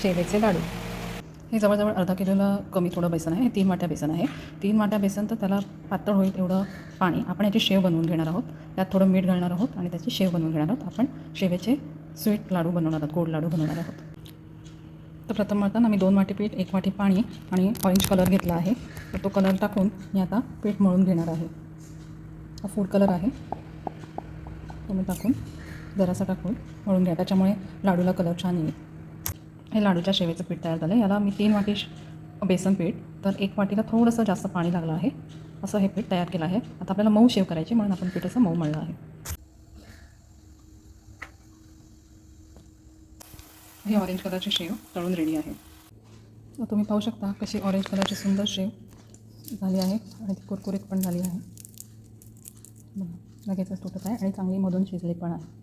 शेवेचे लाडू. हे जवळजवळ अर्धा किलोला कमी थोडं बेसन आहे. 3 वाट्या बेसन आहे. 3 वाट्या बेसन तर त्याला पातळ होईल एवढं पाणी. आपण याची शेव बनवून घेणार आहोत. त्यात थोडं मीठ घालणार आहोत आणि त्याची शेव बनवून घेणार आहोत. आपण शेवेचे स्वीट लाडू बनवणार आहोत, गोड लाडू बनवणार आहोत. तर प्रथम मळताना मी 2 वाटी पीठ, 1 वाटी पाणी आणि ऑरेंज कलर घेतला आहे. तर तो कलर टाकून मी आता पीठ मळून घेणार आहे. हा फूड कलर आहे, तो मी टाकून जरासा टाकून मळून घ्या. त्याच्यामुळे लाडूला कलर छान येईल. हे लाडूच्या शेवेचं पीठ तयार झालं. याला मी 3 वाटी बेसन पीठ, तर 1 वाटीला थोडंसं जास्त पाणी लागलं आहे. असं हे पीठ तयार केलं आहे. आता आपल्याला मऊ शेव करायची, म्हणून आपण पीठ असं मऊ मळलं आहे. हे ऑरेंज कलरची शेव तळून रेडी आहे. तुम्ही पाहू शकता कशी ऑरेंज कलरची सुंदर शेव झाली आहे आणि ती कुरकुरीत पण झाली आहे. लगेचच तुटत आहे आणि चांगली मधून शिजली पण आहे.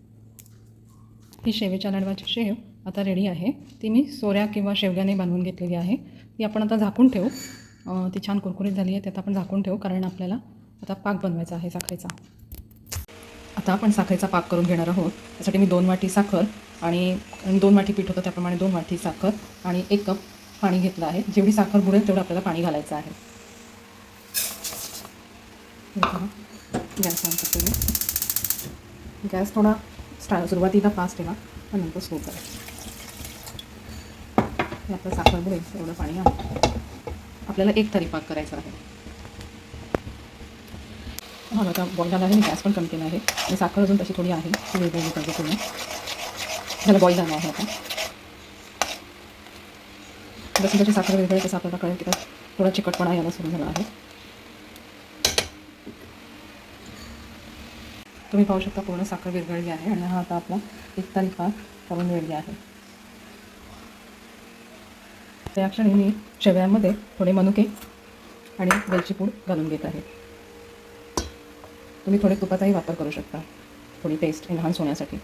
ही शेवेच्या लाडवाची शेव आता रेडी आहे. ती मी सोऱ्या किंवा शेवग्याने बनवून घेतलेली आहे. ती आपण आता झाकून ठेवू. ती छान कुरकुरीत झाली आहे, त्यात आपण झाकून ठेवू, कारण आपल्याला आता पाक बनवायचा आहे साखरेचा. आता आपण साखरेचा पाक करून घेणार आहोत. त्यासाठी मी 2 वाटी साखर आणि 2 वाटी पीठ होतं त्याप्रमाणे 2 वाटी साखर आणि 1 कप पाणी घेतलं आहे. जेवढी साखर बुडेल तेवढं आपल्याला पाणी घालायचं आहे. गॅस ऑन करते मी. गॅस थोडा सुरुवातीला फास्ट ठेवा आणि नंतर स्लो करा. हे आपलं साखर बुडेल तेवढं पाणी आहे. आपल्याला 1 तरी पाक करायचा आहे. हा आता बॉईल झाला आहे. मी गॅस पण कमी केला आहे आणि साखर अजून तशी थोडी आहे, ती वेगळी पाहिजे पूर्ण. त्याला बॉईल झाला आहे. आता जशी जशी साखर वेगळी तसं आपल्याला कळेल की त्यात थोडा चिकटपणा यायला सुरू झाला आहे. तुम्ही पाहू शकता पूर्ण साखर विरघळली आहे आणि हा आता आपला 1 तरी पाक करून रेडी आहे. त्या क्षणी मी शेवयांमध्ये थोडे मनुके आणि वेलची पूड घालून घेत आहे. तुम्ही थोडे तुपाचाही वापर करू शकता, थोडी टेस्ट एनहान्स होण्यासाठी.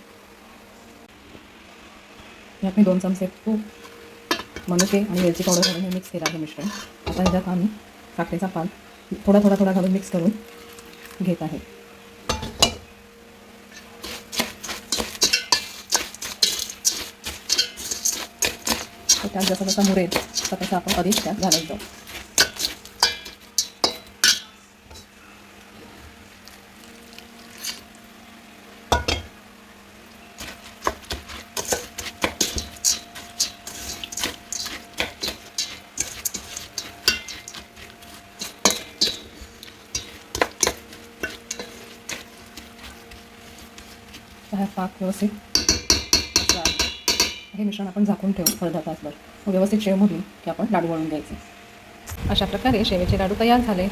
यात मी 2 चमचे तूप, मनुके आणि वेलची पावडर घालून हे मिक्स केलं आहे मिश्रण. आता ह्याच्यात आम्ही साखरेचा पाक थोडा घालून मिक्स करून घेत आहे. त्यात जसं जसं मुरेल तसं आपण अधिक त्यात घालायचं. हा पाक व्यवस्थित हे मिश्रण आपण झाकून ठेवू अर्धा तासभर. व्यवस्थित शेव मोडली की आपण लाडू वळून घ्यायचे. अशा प्रकारे शेवेचे लाडू तयार झाले.